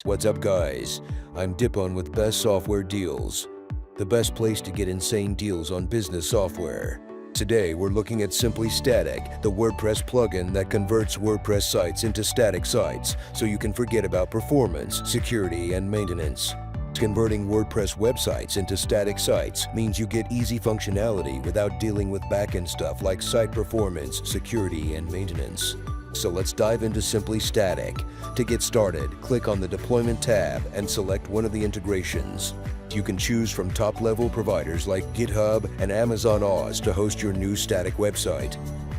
What's up guys, I'm Dipon with Best Software Deals, the best place to get insane deals on business software. Today we're looking at Simply Static, the WordPress plugin that converts WordPress sites into static sites so you can forget about performance, security, and maintenance. Converting WordPress websites into static sites means you get easy functionality without dealing with backend stuff like site performance, security, and maintenance. So let's dive into Simply Static. To get started, click on the Deployment tab and select one of the integrations. You can choose from top-level providers like GitHub and Amazon Oz to host your new static website.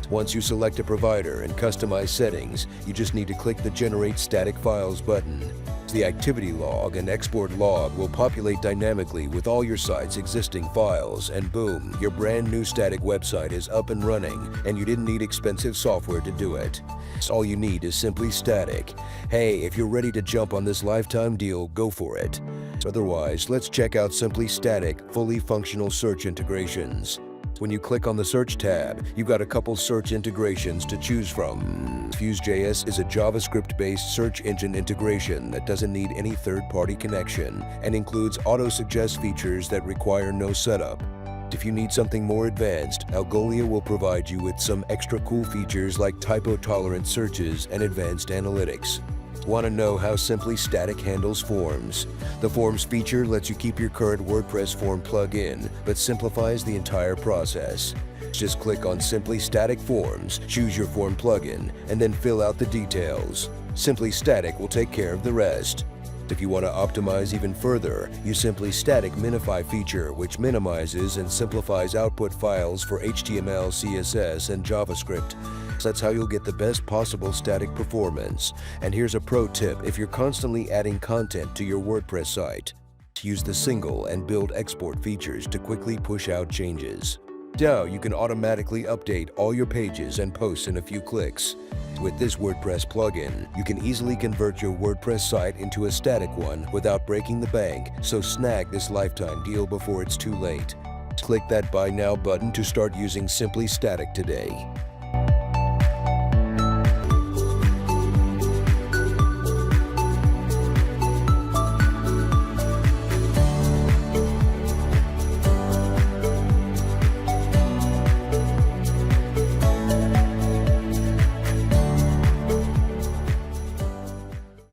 Once you select a provider and customize settings, you just need to click the Generate Static Files button. The activity log and export log will populate dynamically with all your site's existing files, and boom, your brand new static website is up and running, and you didn't need expensive software to do it. So all you need is Simply Static. Hey, if you're ready to jump on this lifetime deal, go for it. Otherwise, let's check out Simply Static fully functional search integrations. When you click on the Search tab, you've got a couple search integrations to choose from. Fuse.js is a JavaScript-based search engine integration that doesn't need any third-party connection and includes auto-suggest features that require no setup. If you need something more advanced, Algolia will provide you with some extra cool features like typo-tolerant searches and advanced analytics. Want to know how Simply Static handles forms? The Forms feature lets you keep your current WordPress form plugin, but simplifies the entire process. Just click on Simply Static Forms, choose your form plugin, and then fill out the details. Simply Static will take care of the rest. If you want to optimize even further, use Simply Static Minify feature, which minimizes and simplifies output files for HTML, CSS, and JavaScript. That's how you'll get the best possible static performance. And here's a pro tip if you're constantly adding content to your WordPress site. Use the single and build export features to quickly push out changes. Now you can automatically update all your pages and posts in a few clicks. With this WordPress plugin, you can easily convert your WordPress site into a static one without breaking the bank, so snag this lifetime deal before it's too late. Click that Buy Now button to start using Simply Static today.